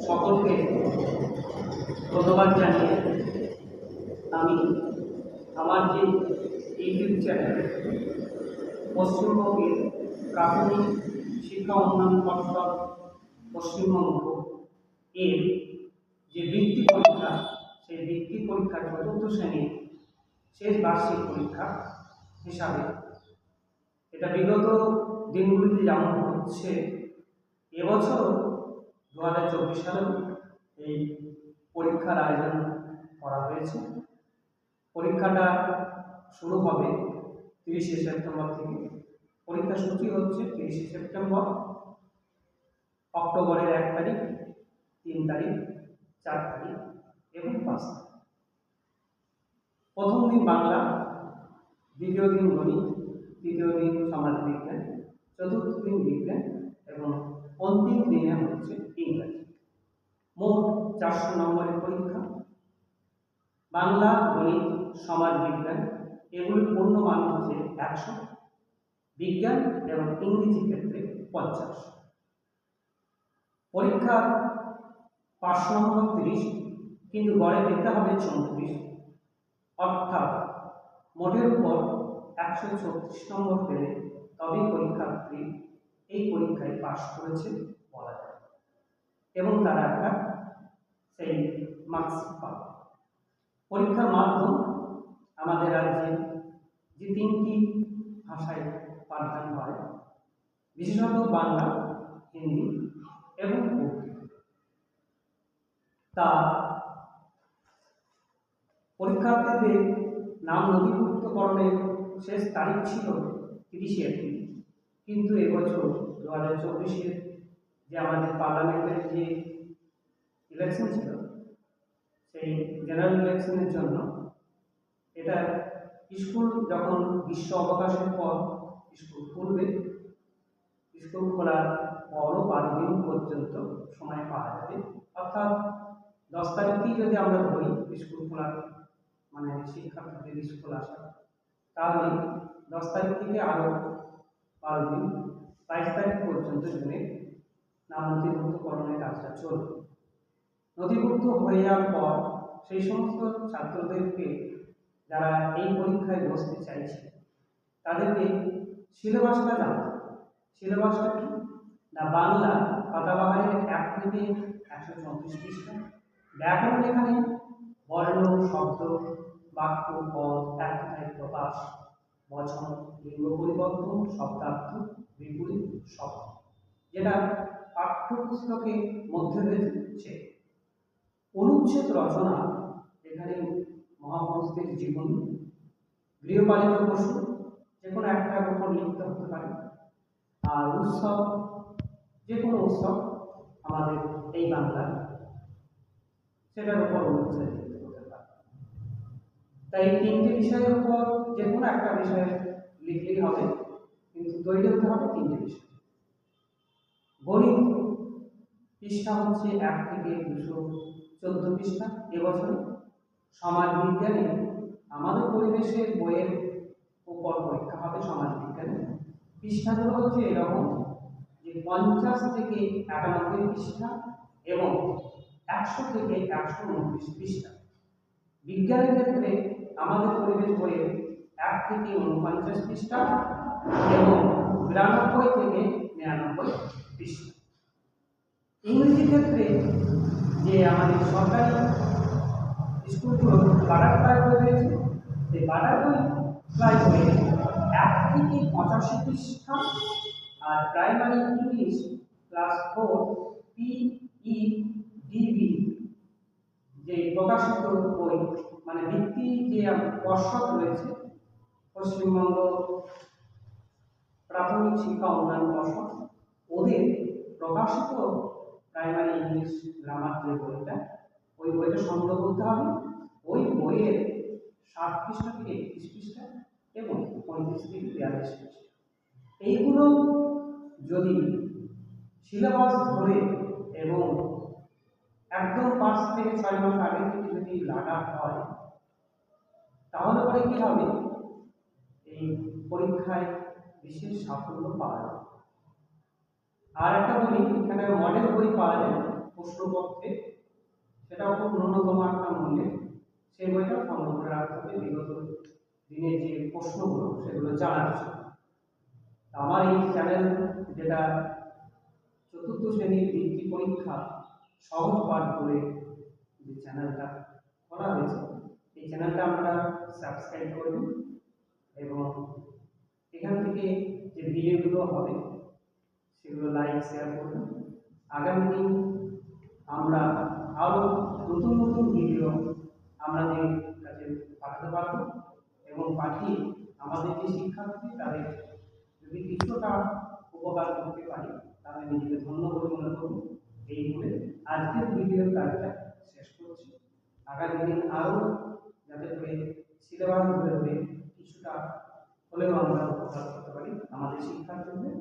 সকলকে ধন্যবাদ জানিয়ে আমি আমার যে ইউটিউব চ্যানেল পশ্চিমবঙ্গের প্রাথমিক শিক্ষা উন্নয়ন পর্ষদ পশ্চিমবঙ্গ এর যে বৃত্তি পরীক্ষা, সেই বৃত্তি পরীক্ষা চতুর্থ শ্রেণীর শেষ বার্ষিক পরীক্ষা হিসাবে এটা বিগত দিনগুলিতে যেমন হচ্ছে, এবছর 2024 সালেও এই পরীক্ষার আয়োজন করা হয়েছে। পরীক্ষাটা শুরু হবে 30শে সেপ্টেম্বর থেকে। পরীক্ষা সূচি হচ্ছে 30শে সেপ্টেম্বর, অক্টোবরের 1 তারিখ, 3 তারিখ, 4 তারিখ এবং 5 তারিখ। প্রথম দিন বাংলা, দ্বিতীয় দিন গণিত, তৃতীয় দিন সমাজবিজ্ঞান, চতুর্থ দিন বিজ্ঞান এবং অন্তিম দিনে হচ্ছে ইংরাজি। মোট 400 নম্বরের পরীক্ষা। বাংলা, গণিত, সমাজবিজ্ঞান এগুলির পূর্ণমান হচ্ছে 100, বিজ্ঞান এবং ইংরেজি ক্ষেত্রে 50। পরীক্ষার পাশ নম্বর 30, কিন্তু গড়ে পেতে হবে 34, অর্থাৎ মোটের উপর 136 নম্বর পেলে তবেই পরীক্ষার্থী এই পরীক্ষায় পাশ করেছে বলা যায় এবং তারা একটা সেই মার্কস পাবে। পরীক্ষার মাধ্যম আমাদের রাজ্যে যে 3টি ভাষায় পাঠদান হয়, বিশেষত বাংলা, হিন্দি এবং উর্দু। তা পরীক্ষার্থীদের নাম নথিভুক্তকরণের শেষ তারিখ ছিল 30শে এপ্রিল, কিন্তু এবছর 2024-এর যে আমাদের পার্লামেন্টের যে ইলেকশন ছিল, সেই জেনারেল ইলেকশনের জন্য এটা স্কুল যখন গ্রীষ্ম অবকাশের পর স্কুল খুলবে, স্কুল খোলার পরও 12 দিন পর্যন্ত সময় পাওয়া যাবে। অর্থাৎ 10 তারিখেই যদি আমরা ধরি স্কুল খোলার মানে শিক্ষার্থীদের স্কুল আসা, তাহলে 10 তারিখ থেকে আরও 12 দিন, 22 তারিখ পর্যন্ত জুনে নাম নথিভুক্তকরণের কাজটা চলবে। নথিভুক্ত হয়ে যাওয়ার পর সেই সমস্ত ছাত্রদেরকে যারা এই পরীক্ষায় বসতে চাইছে তাদেরকে সিলেবাসটা জানতে হবে। সিলেবাসটা কি না, বাংলা পাতাবাহারের 1 থেকে 134 পৃষ্ঠা, ব্যাকরণ এখানে বর্ণ, শব্দ, বাক্য, পদ, এক কথায় প্রকাশ, বচন, লিঙ্গ পরিবর্তন, শব্দার্থ, বিপরীত শব্দ, যেটা পাঠ্যপুস্তকের মধ্যে রয়েছে। অনুচ্ছেদ রচনা, এখানে মহাপুরুষদের জীবনী, গৃহপালিত পশু যে কোনো একটার উপর লিখতে হতে পারে, আর উৎসব, যে কোনো উৎসব আমাদের এই বাংলার, সেটার উপর অনুচ্ছেদ লিখতে হতে পারে। তাই এই 3টে বিষয়ের উপর যে কোনো একটা বিষয়ে লিখলেই হবে, কিন্তু তৈরি হতে হবে 3টে বিষয়। গণিত পৃষ্ঠা হচ্ছে 1 থেকে 214 পৃষ্ঠা এবছর। সমাজ বিজ্ঞানে আমাদের পরিবেশের বইয়ের উপর পরীক্ষা হবে সমাজ বিজ্ঞানে। পৃষ্ঠাগুলো হচ্ছে এরকম যে 50 থেকে 91 পৃষ্ঠা এবং 100 থেকে 129 পৃষ্ঠা। বিজ্ঞানের ক্ষেত্রে আমাদের পরিবেশ বইয়ের 1 থেকে 49 পৃষ্ঠা এবং 92 থেকে 99 পৃষ্ঠা। ইংরেজি ক্ষেত্রে যে আমাদের সরকারি স্কুলগুলো বাটারফ্লাই বই রয়েছে, সেই বাটারফ্লাই বইয়ে 1 থেকে 85 পৃষ্ঠা, আর প্রাইমারি ইংলিশ ক্লাস 4 PEDB যে প্রকাশিত বই, মানে ভিত্তি যে পর্ষদ রয়েছে পশ্চিমবঙ্গ প্রাথমিক শিক্ষা উন্নয়ন পর্ষদ, ওদের প্রকাশিত প্রাইমারি ইংলিশ গ্রামার যে বইটা, ওই বইটা সংগ্রহ করতে হবে। ওই বইয়ের 60 পৃষ্ঠা থেকে 31 পৃষ্ঠা এবং 35 থেকে 42 পৃষ্ঠা। এইগুলো যদি সিলেবাস ধরে এবং একদম 5 থেকে 6 মাস আগে থেকে যদি লাগা হয়, তাহলে পরে কি হবে, এই পরীক্ষায় বিশেষ সাফল্য পাওয়া যাবে। আর একটা বলি, এখানে মডেল বই পাওয়া যায়, প্রশ্ন প্রশ্নপত্রে, সেটাও খুব ন্যূনতম একটা মূল্যে সেই বইটা সংগ্রহ করে রাখতে হবে বিগত দিনের যে প্রশ্নগুলো সেগুলো জানার জন্য। আমার এই চ্যানেল, যেটা চতুর্থ শ্রেণীর বৃত্তি পরীক্ষা সহজ পাঠ করে যে চ্যানেলটা করা হয়েছে, এই চ্যানেলটা আপনারা সাবস্ক্রাইব করবেন এবং এখান থেকে যে ভিডিওগুলো হবে সেগুলো লাইক শেয়ার করবেন। আগামী দিন আমরা আরও নতুন নতুন ভিডিও আমাদের কাছে পাঠাতে পারবো এবং পাঠিয়ে আমাদের যে শিক্ষার্থী তাদের যদি কিছুটা উপকার করতে পারি তাহলে নিজেকে ধন্য বলে মনে করবো। এই বলে আজকের ভিডিওর কাজটা শেষ করছি। আগামী দিন আরও যাতে করে সিলেবাস ধরে ধরে কিছুটা হলেও আমরা উপকার করতে পারি আমাদের শিক্ষার্থীদের।